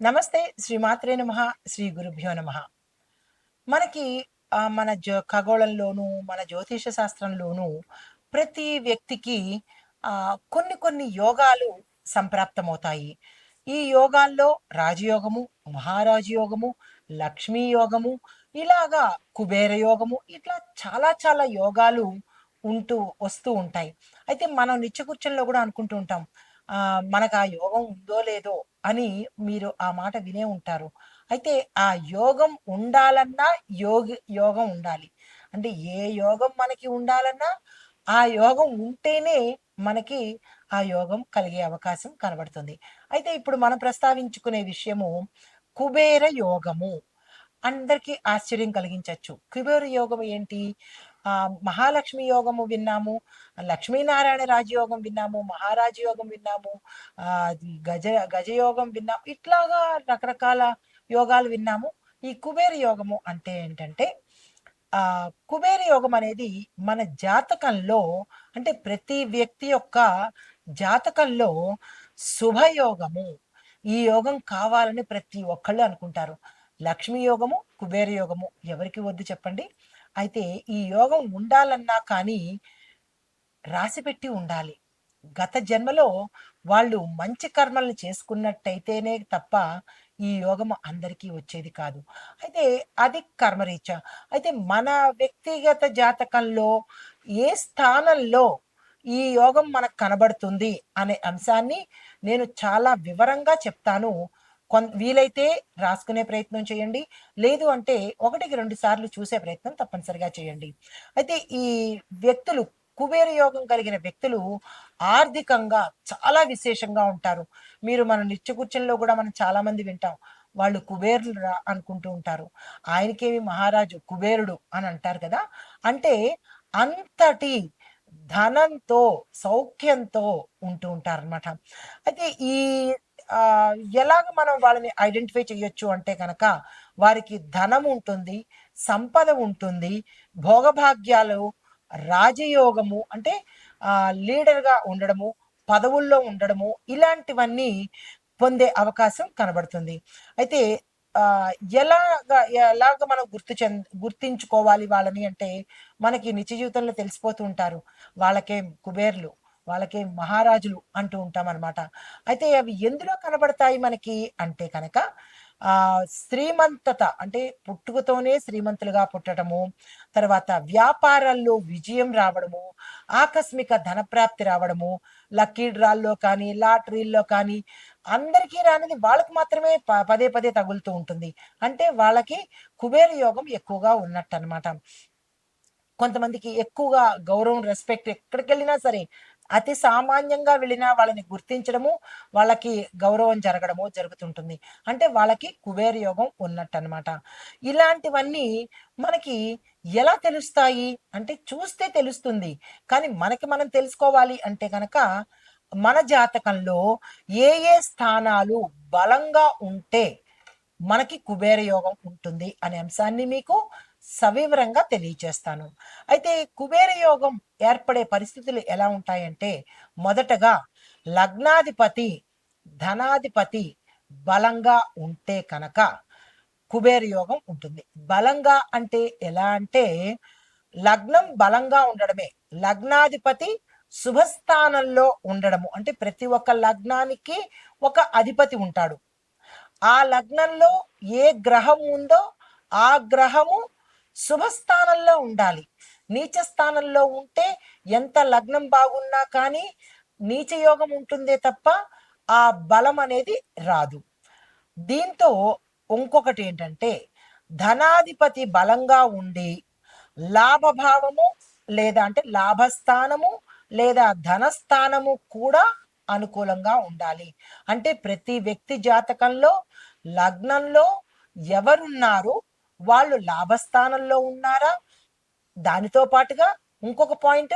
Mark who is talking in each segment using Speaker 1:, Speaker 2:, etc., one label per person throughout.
Speaker 1: నమస్తే. శ్రీమాత్రే నమః. శ్రీ గురుభ్యో నమః. మనకి మన ఖగోళంలోనూ, మన జ్యోతిష శాస్త్రంలోనూ ప్రతి వ్యక్తికి కొన్ని కొన్ని యోగాలు సంప్రాప్తమవుతాయి. ఈ యోగాల్లో రాజయోగము, మహారాజు యోగము, లక్ష్మీ యోగము, ఇలాగా కుబేర యోగము, ఇట్లా చాలా చాలా యోగాలు వస్తూ ఉంటాయి. అయితే మనం నిత్యకృత్యంలో గూడా అనుకుంటూ ఉంటాం. మనకు ఆ యోగం ఉందో లేదో అని మీరు ఆ మాట వినే ఉంటారు. అయితే ఆ యోగం ఉండాలన్నా యోగం ఉండాలి. అంటే ఏ యోగం మనకి ఉండాలన్నా, ఆ యోగం ఉంటేనే మనకి ఆ యోగం కలిగే అవకాశం కనబడుతుంది. అయితే ఇప్పుడు మనం ప్రస్తావించుకునే విషయము కుబేర యోగము. అందరికీ ఆశ్చర్యం కలిగించొచ్చు. కుబేర యోగం ఏంటి? మహాలక్ష్మి యోగము విన్నాము. లక్ష్మీనారాయణ రాజయోగం విన్నాము. మహారాజ యోగం విన్నాము. గజ గజయోగం విన్నాము. ఇట్లాగా రకరకాల యోగాలు విన్నాము. ఈ కుబేర యోగము అంటే ఏంటంటే, కుబేర యోగం అనేది మన జాతకంలో అంటే ప్రతి వ్యక్తి యొక్క జాతకంలో శుభయోగము. ఈ యోగం కావాలని ప్రతి ఒక్కళ్ళు అనుకుంటారు. లక్ష్మీ యోగము, కుబేర యోగము ఎవరికి వద్దు చెప్పండి? అయితే ఈ యోగం ఉండాలన్నా కానీ రాసిపెట్టి ఉండాలి. గత జన్మలో వాళ్ళు మంచి కర్మలను చేసుకున్నట్టయితేనే తప్ప ఈ యోగం అందరికీ వచ్చేది కాదు. అయితే అది కర్మరీత్యా. అయితే మన వ్యక్తిగత జాతకంలో ఏ స్థానంలో ఈ యోగం మనకు కనబడుతుంది అనే అంశాన్ని నేను చాలా వివరంగా చెప్తాను. వీలైతే రాసుకునే ప్రయత్నం చేయండి. లేదు అంటే 1కి 2 సార్లు చూసే ప్రయత్నం తప్పనిసరిగా చేయండి. అయితే ఈ వ్యక్తులు కుబేర యోగం కలిగిన వ్యక్తులు ఆర్థికంగా చాలా విశేషంగా ఉంటారు. మీరు మన నిత్యకృత్యంలో గూడా మనం చాలామంది వింటాం. వాళ్ళు కుబేరులురా అనుకుంటూ ఉంటారు. ఆయనకేమి మహారాజు కుబేరుడు అని అంటారు కదా! అంటే అంతటి ధనంతో, సౌఖ్యంతో ఉంటూ ఉంటారనమాట. అయితే ఈ ఎలాగ మనం వాళ్ళని ఐడెంటిఫై చేయొచ్చు అంటే గనక, వారికి ధనం ఉంటుంది, సంపద ఉంటుంది, భోగభాగ్యాలు, రాజయోగము అంటే లీడర్‌గా ఉండడము, పదవుల్లో ఉండడము, ఇలాంటివన్నీ పొందే అవకాశం కనబడుతుంది. అయితే ఆహ్, ఎలాగ ఎలాగ మనం గుర్తించుకోవాలి వాళ్ళని అంటే, మనకి నిత్య జీవితంలో తెలిసిపోతూ ఉంటారు. వాళ్ళకేం కుబేరులు, వాళ్ళకేం మహారాజులు అంటూ ఉంటామనమాట. అయితే అవి ఎందులో కనబడతాయి మనకి అంటే కనుక, శ్రీమంతత అంటే పుట్టుకతోనే శ్రీమంతులుగా పుట్టడము, తర్వాత వ్యాపారాల్లో విజయం రావడము, ఆకస్మిక ధనప్రాప్తి రావడము, లక్కీ డ్రాల్లో కానీ, లాటరీల్లో కానీ అందరికీ రానిది వాళ్ళకి మాత్రమే పదే పదే తగులుతూ ఉంటుంది. అంటే వాళ్ళకి కుబేర యోగం ఎక్కువగా ఉన్నట్టనమాట. కొంతమందికి ఎక్కువగా గౌరవం, రెస్పెక్ట్ ఎక్కడికెళ్ళినా సరే, అతి సామాన్యంగా వెళ్ళినా వాళ్ళని గుర్తించడము, వాళ్ళకి గౌరవం జరగడము జరుగుతుంటుంది. అంటే వాళ్ళకి కుబేర యోగం ఉన్నట్టనమాట. ఇలాంటివన్నీ మనకి ఎలా తెలుస్తాయి? అంటే చూస్తే తెలుస్తుంది. కానీ మనకి మనం తెలుసుకోవాలి అంటే గనక, మన జాతకంలో ఏ స్థానాలు బలంగా ఉంటే మనకి కుబేర యోగం ఉంటుంది అనే అంశాన్ని మీకు సవివరంగా తెలియచేస్తాను. అయితే కుబేర యోగం ఏర్పడే పరిస్థితులు ఎలా ఉంటాయంటే, మొదటగా లగ్నాధిపతి, ధనాధిపతి బలంగా ఉంటే కనుక కుబేర యోగం ఉంటుంది. బలంగా అంటే ఎలా అంటే, లగ్నం బలంగా ఉండడమే. లగ్నాధిపతి శుభస్థానంలో ఉండడము. అంటే ప్రతి ఒక్క లగ్నానికి ఒక అధిపతి ఉంటాడు. ఆ లగ్నంలో ఏ గ్రహం ఉందో ఆ గ్రహము శుభస్థానంలో ఉండాలి. నీచ స్థానంలో ఉంటే ఎంత లగ్నం బాగున్నా కానీ నీచ యోగం ఉంటుందే తప్ప ఆ బలం అనేది రాదు. దీంతో ఇంకొకటి ఏంటంటే, ధనాధిపతి బలంగా ఉండి లాభభావము లేదా అంటే లాభస్థానము లేదా ధనస్థానము కూడా అనుకూలంగా ఉండాలి. అంటే ప్రతి వ్యక్తి జాతకంలో లగ్నంలో ఎవరున్నారు, వాళ్ళు లాభస్థానంలో ఉన్నారా? దానితో పాటుగా ఇంకొక పాయింట్,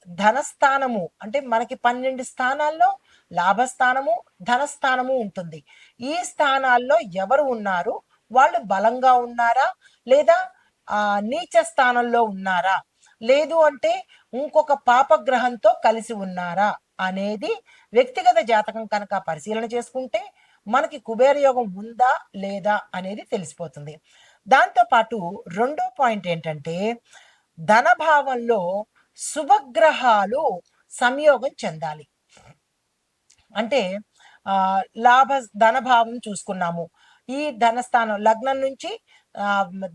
Speaker 1: ధనస్థానము అంటే మనకి 12 స్థానాల్లో లాభస్థానము, ధనస్థానము ఉంటుంది. ఈ స్థానాల్లో ఎవరు ఉన్నారు? వాళ్ళు బలంగా ఉన్నారా? లేదా నీచ స్థానంలో ఉన్నారా? లేదు అంటే ఇంకొక పాపగ్రహంతో కలిసి ఉన్నారా? అనేది వ్యక్తిగత జాతకం కనుక పరిశీలన చేసుకుంటే మనకి కుబేర యోగం ఉందా లేదా అనేది తెలిసిపోతుంది. దాంతోపాటు రెండో పాయింట్ ఏంటంటే ధనభావంలో శుభగ్రహాలు సంయోగం చెందాలి. అంటే లాభ ధనభావం చూసుకున్నాము. ఈ ధనస్థానం లగ్నం నుంచి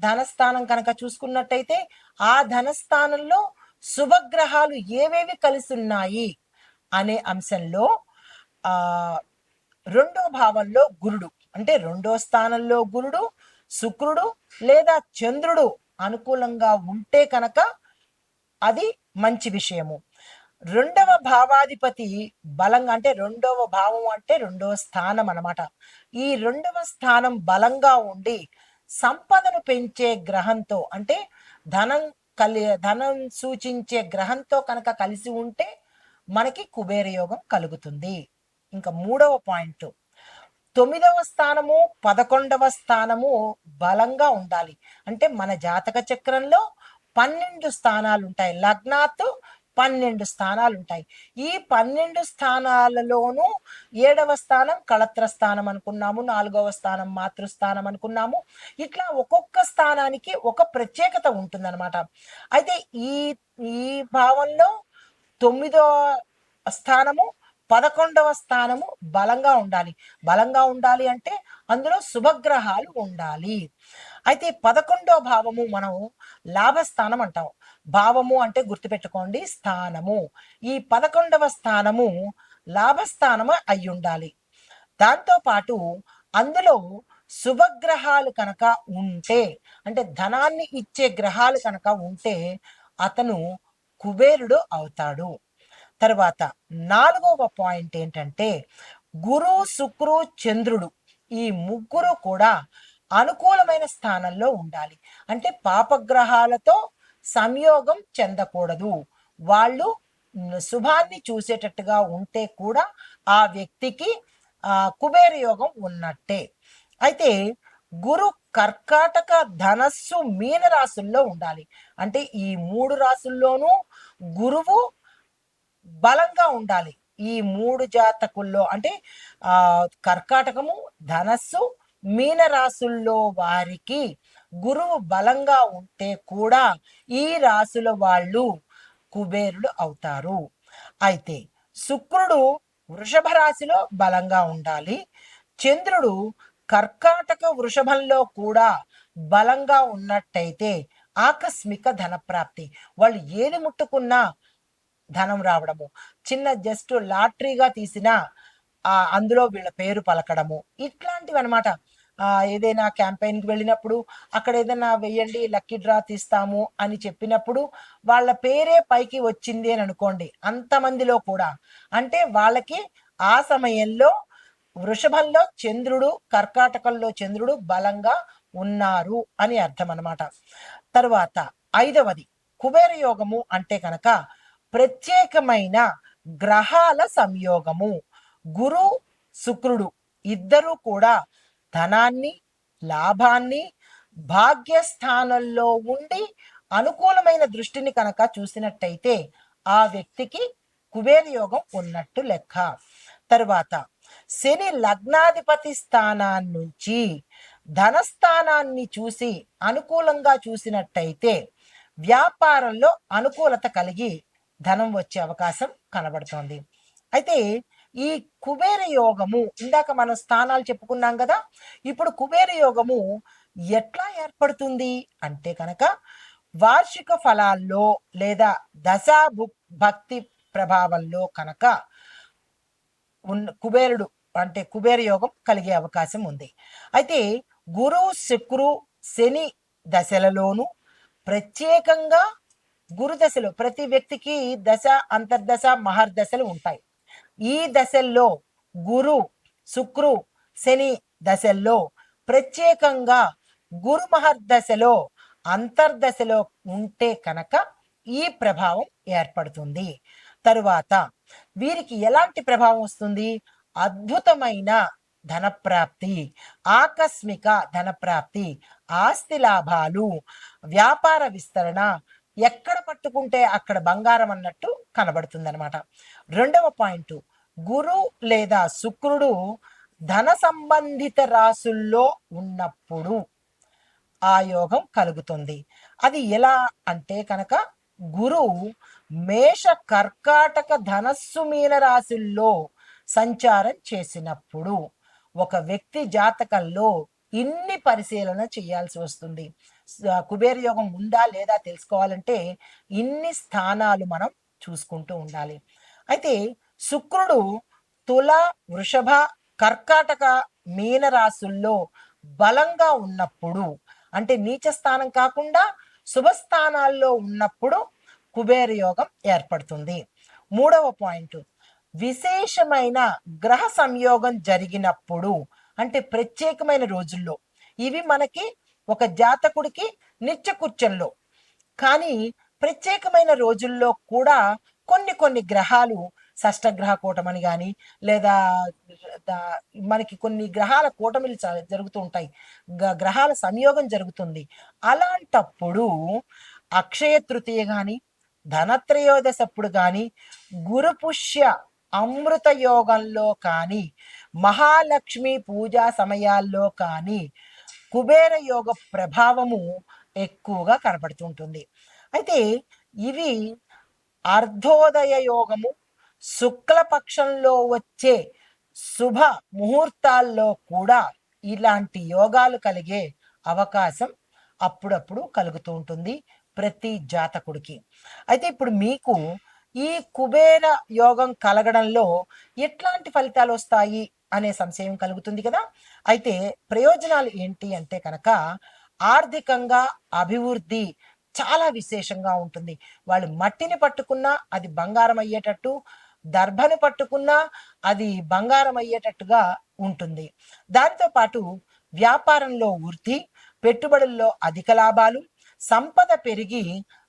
Speaker 1: ధనస్థానం కనుక చూసుకున్నట్టయితే ఆ ధనస్థానంలో శుభగ్రహాలు ఏవేవి కలిసి ఉన్నాయి అనే అంశంలో రెండో భావంలో గురుడు అంటే రెండో స్థానంలో గురుడు, శుక్రుడు లేదా చంద్రుడు అనుకూలంగా ఉంటే కనుక అది మంచి విషయము. రెండవ భావాధిపతి బలంగా అంటే రెండవ భావం అంటే రెండవ స్థానం అన్నమాట. ఈ రెండవ స్థానం బలంగా ఉండి సంపదను పెంచే గ్రహంతో అంటే ధనం సూచించే గ్రహంతో కనుక కలిసి ఉంటే మనకి కుబేర యోగం కలుగుతుంది. ఇంకా మూడవ పాయింట్ 9వ స్థానము 11వ స్థానము బలంగా ఉండాలి. అంటే మన జాతక చక్రంలో 12 స్థానాలు ఉంటాయి. లగ్నాత్ 12 స్థానాలు ఉంటాయి. ఈ 12 స్థానాలలోనూ 7వ స్థానం కళత్ర స్థానం అనుకున్నాము, 4వ స్థానం మాతృస్థానం అనుకున్నాము. ఇట్లా ఒక్కొక్క స్థానానికి ఒక ప్రత్యేకత ఉంటుందన్నమాట. అయితే ఈ ఈ భావంలో 9వ స్థానము 11వ స్థానము బలంగా ఉండాలి. బలంగా ఉండాలి అంటే అందులో శుభగ్రహాలు ఉండాలి. అయితే 11వ భావము మనం లాభస్థానం అంటాం. భావము అంటే గుర్తుపెట్టుకోండి స్థానము. ఈ 11వ స్థానము లాభస్థానము అయి ఉండాలి. దాంతోపాటు అందులో శుభగ్రహాలు కనుక ఉంటే అంటే ధనాన్ని ఇచ్చే గ్రహాలు కనుక ఉంటే అతను కుబేరుడు అవుతాడు. తర్వాత 4వ పాయింట్ ఏంటంటే గురు, శుక్రు, చంద్రుడు ఈ ముగ్గురు కూడా అనుకూలమైన స్థానంలో ఉండాలి. అంటే పాపగ్రహాలతో సంయోగం చెందకూడదు. వాళ్ళు శుభాన్ని చూసేటట్టుగా ఉంటే కూడా ఆ వ్యక్తికి కుబేర యోగం ఉన్నట్టే. అయితే గురు కర్కాటక, ధనస్సు, మీన రాశుల్లో ఉండాలి. అంటే ఈ 3 రాశుల్లోనూ గురువు బలంగా ఉండాలి. ఈ 3 జాతకుల్లో అంటే కర్కాటకము, ధనస్సు, మీన రాశుల్లో వారికి గురువు బలంగా ఉంటే కూడా ఈ రాశుల వాళ్ళు కుబేరుడు అవుతారు. అయితే శుక్రుడు వృషభ రాశిలో బలంగా ఉండాలి. చంద్రుడు కర్కాటక, వృషభంలో కూడా బలంగా ఉన్నట్టయితే ఆకస్మిక ధనప్రాప్తి. వాళ్ళు ఏది ముట్టుకున్నా ధనం రావడము, చిన్న జస్ట్ లాటరీగా తీసిన అందులో వీళ్ళ పేరు పలకడము, ఇట్లాంటివి అనమాట. ఏదైనా క్యాంపెయిన్కి వెళ్ళినప్పుడు అక్కడ ఏదైనా వెయ్యండి లక్కీ డ్రా తీస్తాము అని చెప్పినప్పుడు వాళ్ళ పేరే పైకి వచ్చింది అని అనుకోండి అంతమందిలో కూడా, అంటే వాళ్ళకి ఆ సమయంలో వృషభంలో చంద్రుడు, కర్కాటకంలో చంద్రుడు బలంగా ఉన్నారు అని అర్థం అనమాట. తరువాత 5వది కుబేర యోగము అంటే కనుక ప్రత్యేకమైన గ్రహాల సంయోగము. గురు, శుక్రుడు ఇద్దరూ కూడా ధనాన్ని, లాభాన్ని భాగ్యస్థానంలో ఉండి అనుకూలమైన దృష్టిని కనుక చూసినట్టయితే ఆ వ్యక్తికి కుబేర యోగం ఉన్నట్టు లెక్క. తరువాత శని లగ్నాధిపతి స్థానాన్నించి ధనస్థానాన్ని చూసి అనుకూలంగా చూసినట్టయితే వ్యాపారంలో అనుకూలత కలిగి ధనం వచ్చే అవకాశం కనబడుతోంది. అయితే ఈ కుబేర యోగము ఇందాక మనం స్థానాలు చెప్పుకున్నాం కదా, ఇప్పుడు కుబేర యోగము ఎట్లా ఏర్పడుతుంది అంటే కనుక వార్షిక ఫలాల్లో లేదా దశా భక్తి ప్రభావంలో కనుక కుబేరుడు అంటే కుబేర యోగం కలిగే అవకాశం ఉంది. అయితే గురు, శుక్రు, శని దశలలోనూ ప్రత్యేకంగా గురు దశలో ప్రతి వ్యక్తికి దశ, అంతర్దశ, మహర్దశలు ఉంటాయి. ఈ దశల్లో గురు, శుక్రు, శని దశల్లో ప్రత్యేకంగా గురు మహర్దశలో అంతర్దశలో ఉంటే కనుక ఈ ప్రభావం ఏర్పడుతుంది. తరువాత వీరికి ఎలాంటి ప్రభావం వస్తుంది? అద్భుతమైన ధనప్రాప్తి, ఆకస్మిక ధనప్రాప్తి, ఆస్తి లాభాలు, వ్యాపార విస్తరణ, ఎక్కడ పట్టుకుంటే అక్కడ బంగారం అన్నట్టు కనబడుతుంది అనమాట. రెండవ పాయింట్ గురు లేదా శుక్రుడు ధన సంబంధిత రాసుల్లో ఉన్నప్పుడు ఆ యోగం కలుగుతుంది. అది ఎలా అంటే కనుక గురువు మేష కర్కాటక ధనస్సు మీన రాశుల్లో సంచారం చేసినప్పుడు ఒక వ్యక్తి జాతకంలో ఇన్ని పరిశీలన చేయాల్సి వస్తుంది. కుబేర యోగం ఉందా లేదా తెలుసుకోవాలంటే ఇన్ని స్థానాలు మనం చూసుకుంటూ ఉండాలి. అయితే శుక్రుడు తుల, వృషభ, కర్కాటక మీన రాశుల్లో బలంగా ఉన్నప్పుడు, అంటే నీచ స్థానం కాకుండా శుభస్థానాల్లో ఉన్నప్పుడు కుబేర యోగం ఏర్పడుతుంది. మూడవ పాయింట్, విశేషమైన గ్రహ సంయోగం జరిగినప్పుడు, అంటే ప్రత్యేకమైన రోజుల్లో. ఇవి మనకి ఒక జాతకుడికి నిత్యకృత్యంలో, కానీ ప్రత్యేకమైన రోజుల్లో కూడా కొన్ని కొన్ని గ్రహాలు షష్టగ్రహ కూటమని కానీ, లేదా మనకి కొన్ని గ్రహాల కూటమిలు జరుగుతూ ఉంటాయి, గ్రహాల సంయోగం జరుగుతుంది. అలాంటప్పుడు అక్షయ తృతీయ కానీ, ధనత్రయోదశప్పుడు కానీ, గురుపుష్య అమృత యోగంలో కానీ, మహాలక్ష్మి పూజా సమయాల్లో కానీ కుబేర యోగ ప్రభావము ఎక్కువగా కనపడుతుంటుంది. అయితే ఇవి అర్ధోదయ యోగము, శుక్లపక్షంలో వచ్చే శుభ ముహూర్తాల్లో కూడా ఇలాంటి యోగాలు కలిగే అవకాశం అప్పుడప్పుడు కలుగుతూ ఉంటుంది ప్రతి జాతకుడికి. అయితే ఇప్పుడు మీకు ఈ కుబేర యోగం కలగడంలో ఎట్లాంటి ఫలితాలు వస్తాయి అనే సంశయం కలుగుతుంది కదా. అయితే ప్రయోజనాలు ఏంటి అంటే కనుక ఆర్థికంగా అభివృద్ధి చాలా విశేషంగా ఉంటుంది. వాళ్ళు మట్టిని పట్టుకున్నా అది బంగారం అయ్యేటట్టు, దర్భను పట్టుకున్నా అది బంగారం అయ్యేటట్టుగా ఉంటుంది. దాంతో పాటు వ్యాపారంలో వృద్ధి, పెట్టుబడుల్లో అధిక లాభాలు, సంపద పెరిగి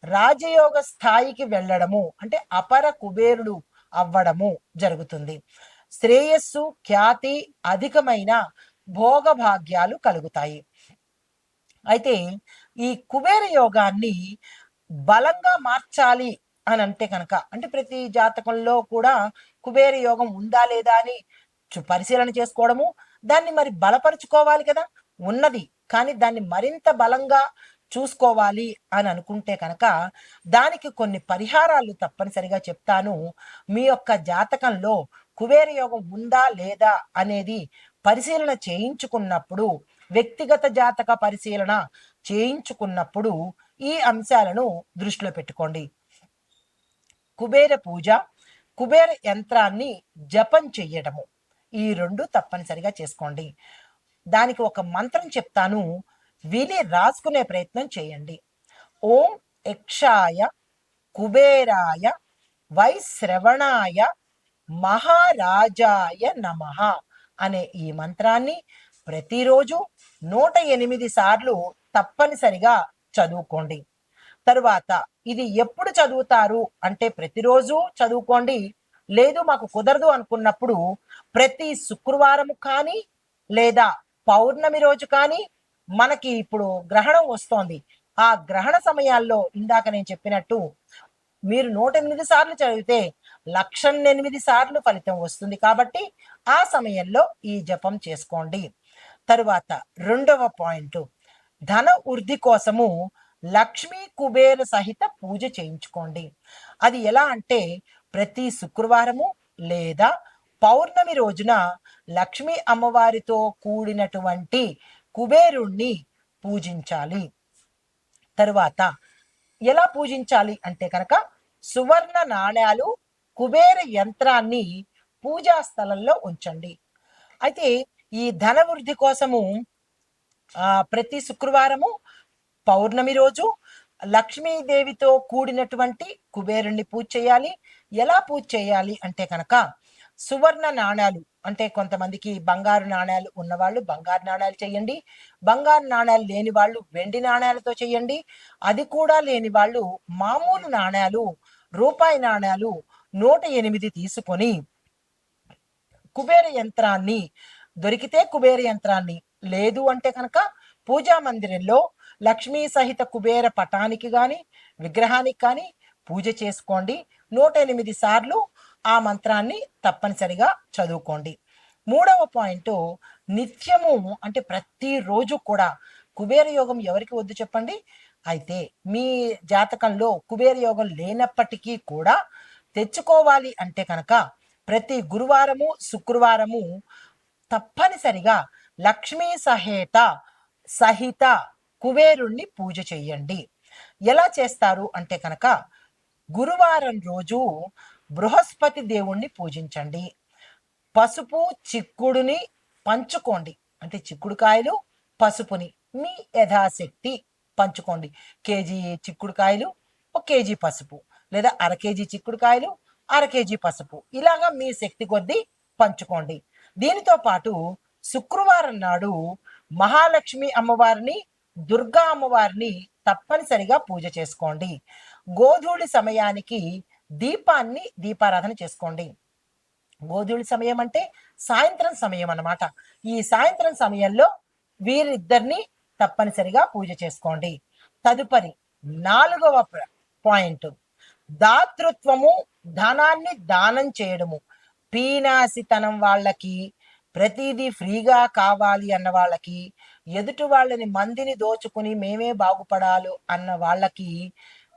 Speaker 1: రాజయోగ స్థాయికి వెళ్ళడము, అంటే అపర కుబేరుడు అవ్వడము జరుగుతుంది. శ్రేయస్సు, ఖ్యాతి, అధికమైన భోగభాగ్యాలు కలుగుతాయి. అయితే ఈ కుబేర యోగాన్ని బలంగా మార్చాలి అని అంటే కనుక, అంటే ప్రతి జాతకంలో కూడా కుబేర యోగం ఉందా లేదా అని పరిశీలన చేసుకోవడము, దాన్ని మరి బలపరుచుకోవాలి కదా. ఉన్నది, కానీ దాన్ని మరింత బలంగా చూసుకోవాలి అని అనుకుంటే కనుక దానికి కొన్ని పరిహారాలు తప్పనిసరిగా చెప్తాను. మీ యొక్క జాతకంలో కుబేర యోగం ఉందా లేదా అనేది పరిశీలన చేయించుకున్నప్పుడు, వ్యక్తిగత జాతక పరిశీలన చేయించుకున్నప్పుడు ఈ అంశాలను దృష్టిలో పెట్టుకోండి. కుబేర పూజ, కుబేర యంత్రాన్ని జపం చెయ్యడము, ఈ రెండు తప్పనిసరిగా చేసుకోండి. దానికి ఒక మంత్రం చెప్తాను, విని రాసుకునే ప్రయత్నం చేయండి. ఓం యక్షాయ కుబేరాయ వైశ్రవణాయ మహారాజాయ నమః అనే ఈ మంత్రాన్ని ప్రతిరోజు 108 సార్లు తప్పనిసరిగా చదువుకోండి. తరువాత ఇది ఎప్పుడు చదువుతారు అంటే ప్రతిరోజు చదువుకోండి. లేదు మాకు కుదరదు అనుకున్నప్పుడు ప్రతి శుక్రవారం కానీ, లేదా పౌర్ణమి రోజు కానీ, మనకి ఇప్పుడు గ్రహణం వస్తోంది, ఆ గ్రహణ సమయాల్లో ఇందాక నేను చెప్పినట్టు మీరు 108 సార్లు చదివితే 108 సార్లు ఫలితం వస్తుంది. కాబట్టి ఆ సమయంలో ఈ జపం చేసుకోండి. తరువాత రెండవ పాయింట్, ధన వృద్ధి కోసము లక్ష్మీ కుబేర సహిత పూజ చేయించుకోండి. అది ఎలా అంటే ప్రతి శుక్రవారము లేదా పౌర్ణమి రోజున లక్ష్మీ అమ్మవారితో కూడినటువంటి కుబేరుణ్ణి పూజించాలి. తరువాత ఎలా పూజించాలి అంటే కనుక సువర్ణ నాణ్యాలు, కుబేర యంత్రాన్ని పూజా స్థలంలో ఉంచండి. అయితే ఈ ధన వృద్ధి కోసము ప్రతి శుక్రవారము పౌర్ణమి రోజు లక్ష్మీదేవితో కూడినటువంటి కుబేరుణ్ణి పూజ చేయాలి. ఎలా పూజ చేయాలి అంటే కనుక సువర్ణ నాణ్యాలు, అంటే కొంతమందికి బంగారు నాణ్యాలు ఉన్నవాళ్ళు బంగారు నాణ్యాలు చేయండి, బంగారు నాణ్యాలు లేని వాళ్ళు వెండి నాణ్యాలతో చేయండి, అది కూడా లేని వాళ్ళు మామూలు నాణ్యాలు, రూపాయి నాణ్యాలు 108 తీసుకొని కుబేర యంత్రాన్ని, దొరికితే కుబేర యంత్రాన్ని, లేదు అంటే కనుక పూజా మందిరంలో లక్ష్మీ సహిత కుబేర పటానికి కానీ విగ్రహానికి కానీ పూజ చేసుకోండి. 108 సార్లు ఆ మంత్రాన్ని తప్పనిసరిగా చదువుకోండి. మూడవ పాయింట్, నిత్యము అంటే ప్రతిరోజు కూడా కుబేర యోగం ఎవరికి వద్దు చెప్పండి? అయితే మీ జాతకంలో కుబేర యోగం లేనప్పటికీ కూడా తెచ్చుకోవాలి అంటే కనుక ప్రతి గురువారము, శుక్రవారము తప్పనిసరిగా లక్ష్మీ సహిత కుబేరుణ్ణి పూజ చెయ్యండి. ఎలా చేస్తారు అంటే కనుక గురువారం రోజు బృహస్పతి దేవుణ్ణి పూజించండి. పసుపు చిక్కుడుని పంచుకోండి. అంటే చిక్కుడుకాయలు, పసుపుని మీ యథాశక్తి పంచుకోండి. కేజీ చిక్కుడుకాయలు, ఒక కేజీ పసుపు, లేదా అర కేజీ చిక్కుడుకాయలు, అర కేజీ పసుపు, ఇలాగా మీ శక్తి కొద్దీ పంచుకోండి. దీనితో పాటు శుక్రవారం నాడు మహాలక్ష్మి అమ్మవారిని, దుర్గా అమ్మవారిని తప్పనిసరిగా పూజ చేసుకోండి. గోధూళి సమయానికి దీపారాధన చేసుకోండి. గోధుడి సమయం అంటే సాయంత్రం సమయం అన్నమాట. ఈ సాయంత్రం సమయంలో వీరిద్దరిని తప్పనిసరిగా పూజ చేసుకోండి. తదుపరి 4వ పాయింట్, దాతృత్వము, ధనాన్ని దానం చేయడము. పీనాసితనం వాళ్ళకి, ప్రతిదీ ఫ్రీగా కావాలి అన్న వాళ్ళకి, ఎదుటి వాళ్ళని మందిని దోచుకుని మేమే బాగుపడాలి అన్న వాళ్ళకి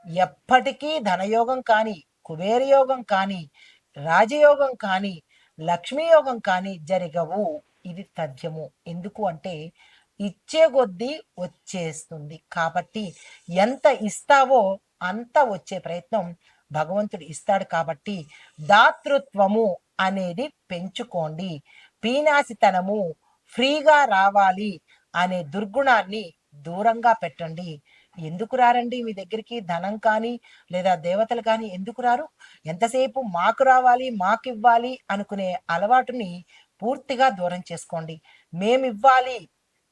Speaker 1: ఎప్పటికీ ధనయోగం కానీ, కుబేరయోగం కానీ, రాజయోగం కానీ, లక్ష్మీయోగం కానీ జరగవు. ఇది తథ్యము. ఎందుకు అంటే ఇచ్చే కొద్దీ వచ్చేస్తుంది. కాబట్టి ఎంత ఇస్తావో అంత వచ్చే ప్రయత్నం భగవంతుడు ఇస్తాడు. కాబట్టి దాతృత్వము అనేది పెంచుకోండి. పీనాసితనము, ఫ్రీగా రావాలి అనే దుర్గుణాన్ని దూరంగా పెట్టండి. ఎందుకు రారండి మీ దగ్గరికి ధనం కానీ లేదా దేవతలు కానీ? ఎందుకు రారు? ఎంతసేపు మాకు రావాలి, మాకు ఇవ్వాలి అనుకునే అలవాటుని పూర్తిగా దూరం చేసుకోండి. మేమివ్వాలి,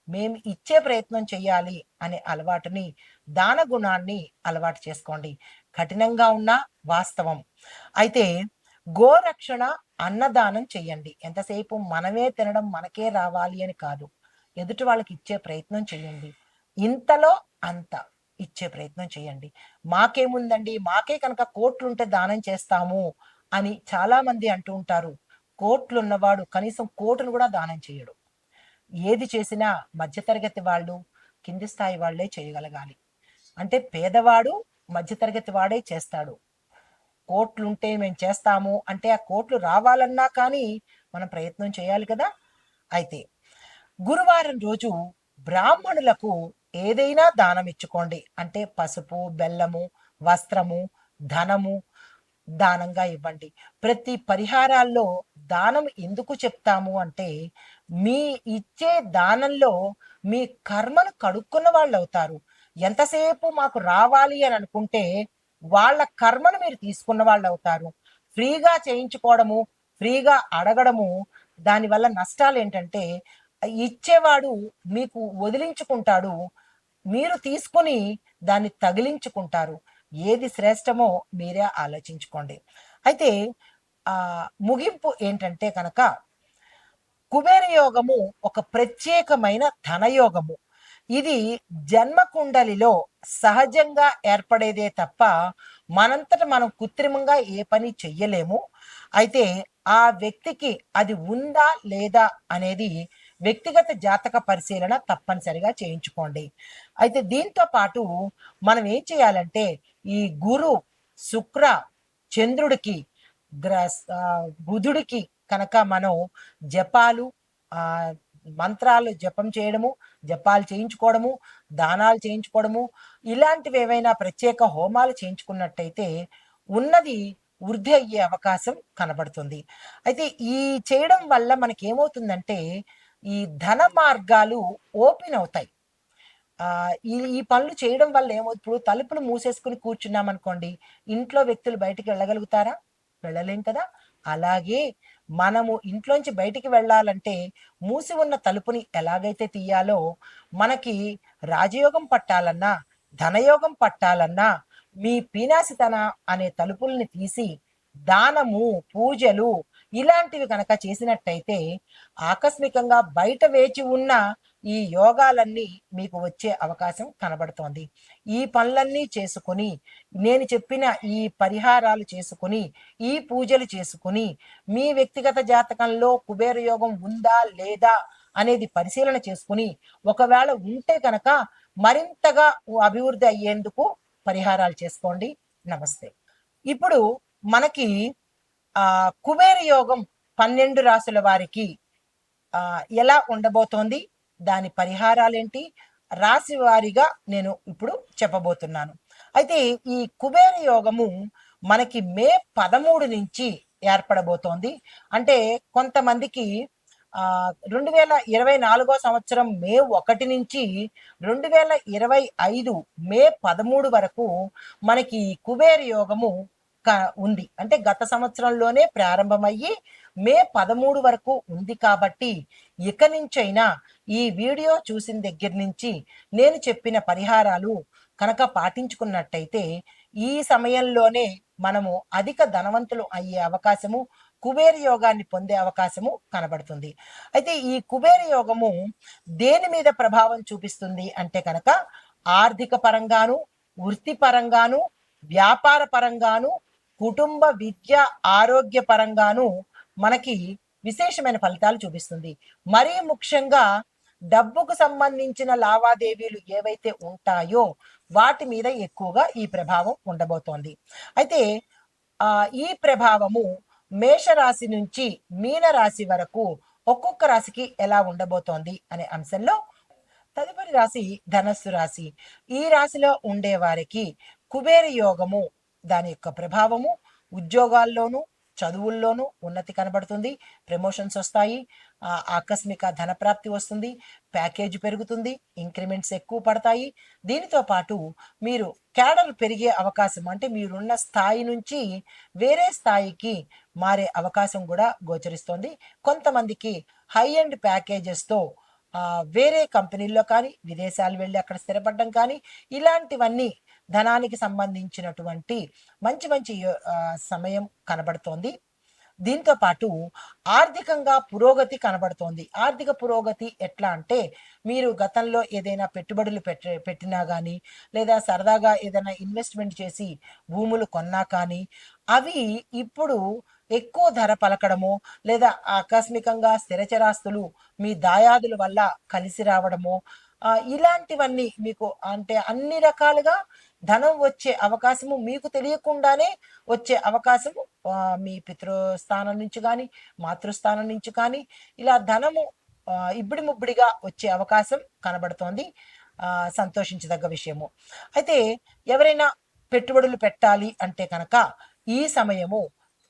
Speaker 1: మేము ఇచ్చే ప్రయత్నం చెయ్యాలి అనే అలవాటుని, దాన గుణాన్ని అలవాటు చేసుకోండి. కఠినంగా ఉన్న వాస్తవం. అయితే గోరక్షణ, అన్నదానం చెయ్యండి. ఎంతసేపు మనమే తినడం, మనకే రావాలి అని కాదు, ఎదుటి వాళ్ళకి ఇచ్చే ప్రయత్నం చెయ్యండి. ఇంతలో అంత ఇచ్చే ప్రయత్నం చేయండి. మాకేముందండి, మాకే కనుక కోట్లుంటే దానం చేస్తాము అని చాలా మంది అంటూ ఉంటారు. కోట్లున్నవాడు కనీసం కోటును కూడా దానం చేయడు. ఏది చేసినా మధ్యతరగతి వాళ్ళు, కింది స్థాయి వాళ్లే చేయగలగాలి. అంటే పేదవాడు, మధ్యతరగతి వాడే చేస్తాడు. కోట్లుంటే మేము చేస్తాము అంటే ఆ కోట్లు రావాలన్నా కానీ మనం ప్రయత్నం చేయాలి కదా. అయితే గురువారం రోజు బ్రాహ్మణులకు ఏదైనా దానం ఇచ్చుకోండి. అంటే పసుపు, బెల్లము, వస్త్రము, ధనము దానంగా ఇవ్వండి. ప్రతి పరిహారాల్లో దానం ఎందుకు చెప్తాము అంటే మీ ఇచ్చే దానంలో మీ కర్మను కడుక్కున్న వాళ్ళు అవుతారు. ఎంతసేపు మాకు రావాలి అని అనుకుంటే వాళ్ళ కర్మను మీరు తీసుకున్న వాళ్ళు అవుతారు. ఫ్రీగా చేయించుకోవడము, ఫ్రీగా అడగడము, దానివల్ల నష్టాలు ఏంటంటే ఇచ్చేవాడు మీకు వదిలించుకుంటాడు, మీరు తీసుకుని దాన్ని తగిలించుకుంటారు. ఏది శ్రేష్టమో మీరే ఆలోచించుకోండి. అయితే ముగింపు ఏంటంటే కనుక కుబేర యోగము ఒక ప్రత్యేకమైన ధనయోగము. ఇది జన్మకుండలిలో సహజంగా ఏర్పడేదే తప్ప మనంతట మనం కృత్రిమంగా ఏ పని చెయ్యలేము. అయితే ఆ వ్యక్తికి అది ఉందా లేదా అనేది వ్యక్తిగత జాతక పరిశీలన తప్పనిసరిగా చేయించుకోండి. అయితే దీంతో పాటు మనం ఏం చేయాలంటే ఈ గురు, శుక్ర, చంద్రుడికి, బుధుడికి కనుక మనం జపాలు, మంత్రాలు జపం చేయడము, జపాలు చేయించుకోవడము, దానాలు చేయించుకోవడము, ఇలాంటివి ఏవైనా ప్రత్యేక హోమాలు చేయించుకున్నట్టయితే ఉన్నది వృద్ధి అయ్యే అవకాశం కనబడుతుంది. అయితే ఈ చేయడం వల్ల మనకి ఏమవుతుందంటే ఈ ధన మార్గాలు ఓపెన్ అవుతాయి. ఈ ఈ పనులు చేయడం వల్ల ఇప్పుడు తలుపులు మూసేసుకుని కూర్చున్నాం అనుకోండి, ఇంట్లో వ్యక్తులు బయటికి వెళ్ళగలుగుతారా? వెళ్ళలేం కదా. అలాగే మనము ఇంట్లోంచి బయటికి వెళ్ళాలంటే మూసి ఉన్న తలుపుని ఎలాగైతే తీయాలో, మనకి రాజయోగం పట్టాలన్నా, ధనయోగం పట్టాలన్నా మీ పీనాసితన అనే తలుపుల్ని తీసి దానము, పూజలు ఇలాంటివి కనుక చేసినట్టయితే ఆకస్మికంగా బయట వేచి ఉన్న ఈ యోగాలన్నీ మీకు వచ్చే అవకాశం కనబడుతోంది. ఈ పనులన్నీ చేసుకొని, నేను చెప్పిన ఈ పరిహారాలు చేసుకొని, ఈ పూజలు చేసుకొని, మీ వ్యక్తిగత జాతకంలో కుబేర యోగం ఉందా లేదా అనేది పరిశీలన చేసుకుని, ఒకవేళ ఉంటే కనుక మరింతగా అభివృద్ధి అయ్యేందుకు పరిహారాలు చేసుకోండి. నమస్తే. ఇప్పుడు మనకి కుబేర యోగం 12 రాసుల వారికి ఎలా ఉండబోతోంది, దాని పరిహారాలేంటి, రాశి వారిగా నేను ఇప్పుడు చెప్పబోతున్నాను. అయితే ఈ కుబేర యోగము మనకి మే 13 నుంచి ఏర్పడబోతోంది. అంటే కొంతమందికి 2024 సంవత్సరం మే 1 నుంచి 2025 మే 13 వరకు మనకి కుబేర యోగము ఉంది. అంటే గత సంవత్సరంలోనే ప్రారంభమయ్యి మే 13 వరకు ఉంది కాబట్టి ఇక నుంచైనా ఈ వీడియో చూసిన దగ్గర నుంచి నేను చెప్పిన పరిహారాలు కనుక పాటించుకున్నట్టయితే ఈ సమయంలోనే మనము అధిక ధనవంతులు అయ్యే అవకాశము, కుబేర యోగాన్ని పొందే అవకాశము కనబడుతుంది. అయితే ఈ కుబేర యోగము దేని మీద ప్రభావం చూపిస్తుంది అంటే కనుక ఆర్థిక పరంగాను, వృత్తి పరంగాను, వ్యాపార పరంగాను, కుటుంబ విద్య ఆరోగ్య పరంగాను మనకి విశేషమైన ఫలితాలు చూపిస్తుంది. మరీ ముఖ్యంగా డబ్బుకు సంబంధించిన లావాదేవీలు ఏవైతే ఉంటాయో వాటి మీద ఎక్కువగా ఈ ప్రభావం ఉండబోతోంది. అయితే ఈ ప్రభావము మేషరాశి నుంచి మీన రాశి వరకు ఒక్కొక్క రాశికి ఎలా ఉండబోతోంది అనే అంశంలో తదుపరి రాశి ధనస్సు రాశి. ఈ రాశిలో ఉండే వారికి కుబేర యోగము దాని యొక్క ప్రభావము ఉద్యోగాల్లోనూ చదువుల్లోనూ ఉన్నతి కనబడుతుంది. ప్రమోషన్స్ వస్తాయి, ఆకస్మిక ధనప్రాప్తి వస్తుంది, ప్యాకేజ్ పెరుగుతుంది, ఇంక్రిమెంట్స్ ఎక్కువ పడతాయి. దీనితో పాటు మీరు క్యాడర్ పెరిగే అవకాశం, అంటే మీరున్న స్థాయి నుంచి వేరే స్థాయికి మారే అవకాశం కూడా గోచరిస్తుంది. కొంతమందికి హై ఎండ్ ప్యాకేజెస్తో వేరే కంపెనీల్లో కానీ విదేశాలు వెళ్ళి అక్కడ స్థిరపడడం కానీ ఇలాంటివన్నీ ధనానికి సంబంధించినటువంటి మంచి మంచి సమయం కనబడుతోంది. దీంతో పాటు ఆర్థికంగా పురోగతి కనబడుతోంది. ఆర్థిక పురోగతి ఎట్లా అంటే మీరు గతంలో ఏదైనా పెట్టుబడులు పెట్టినా కానీ లేదా సరదాగా ఏదైనా ఇన్వెస్ట్మెంట్ చేసి భూములు కొన్నా కానీ అవి ఇప్పుడు ఎక్కువ ధర పలకడము లేదా ఆకస్మికంగా స్థిరచరాస్తులు మీ దాయాదుల వల్ల కలిసి రావడము ఇలాంటివన్నీ మీకు అంటే అన్ని రకాలుగా ధనం వచ్చే అవకాశము మీకు తెలియకుండానే వచ్చే అవకాశము మీ పితృస్థానం నుంచి కానీ మాతృస్థానం నుంచి కానీ ఇలా ధనము ఇబ్బడి ముబ్బడిగా వచ్చే అవకాశం కనబడుతోంది. సంతోషించదగ్గ విషయము. అయితే ఎవరైనా పెట్టుబడులు పెట్టాలి అంటే కనుక ఈ సమయము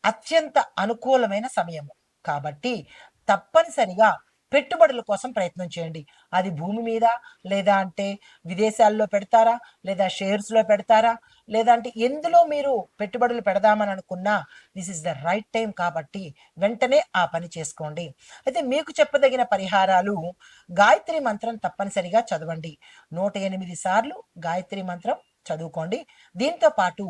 Speaker 1: అత్యంత అనుకూలమైన సమయము కాబట్టి తప్పనిసరిగా పెట్టుబడుల కోసం ప్రయత్నం చేయండి. అది భూమి మీద లేదా అంటే విదేశాల్లో పెడతారా లేదా షేర్స్లో పెడతారా లేదా అంటే ఎందులో మీరు పెట్టుబడులు పెడదామని అనుకున్నా this is the right time కాబట్టి వెంటనే ఆ పని చేసుకోండి. అయితే మీకు చెప్పదగిన పరిహారాలు గాయత్రి మంత్రం తప్పనిసరిగా చదవండి. 108 సార్లు గాయత్రి మంత్రం చదువుకోండి. దీంతో పాటు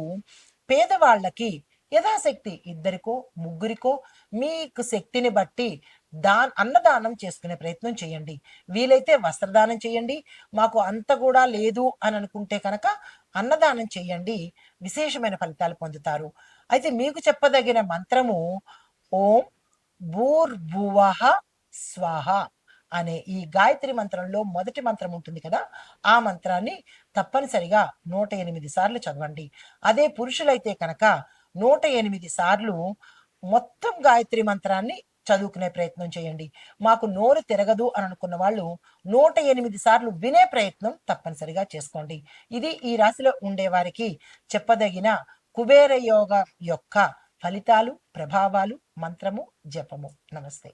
Speaker 1: పేదవాళ్ళకి యథాశక్తి 2కో 3కో మీకు శక్తిని బట్టి అన్నదానం చేసుకునే ప్రయత్నం చేయండి. వీలైతే వస్త్రదానం చేయండి. మాకు అంత కూడా లేదు అని అనుకుంటే కనుక అన్నదానం చేయండి, విశేషమైన ఫలితాలు పొందుతారు. అయితే మీకు చెప్పదగిన మంత్రము ఓం భూర్భువః స్వాహ అనే ఈ గాయత్రి మంత్రంలో మొదటి మంత్రం ఉంటుంది కదా, ఆ మంత్రాన్ని తప్పనిసరిగా 108 సార్లు చదవండి. అదే పురుషులైతే కనుక 108 సార్లు మొత్తం గాయత్రి మంత్రాన్ని చదువుకునే ప్రయత్నం చేయండి. మాకు నోరు తిరగదు అని అనుకున్న వాళ్ళు 108 సార్లు వినే ప్రయత్నం తప్పనిసరిగా చేసుకోండి. ఇది ఈ రాశిలో ఉండే వారికి చెప్పదగిన కుబేర యోగ యొక్క ఫలితాలు, ప్రభావాలు, మంత్రము, జపము. నమస్తే.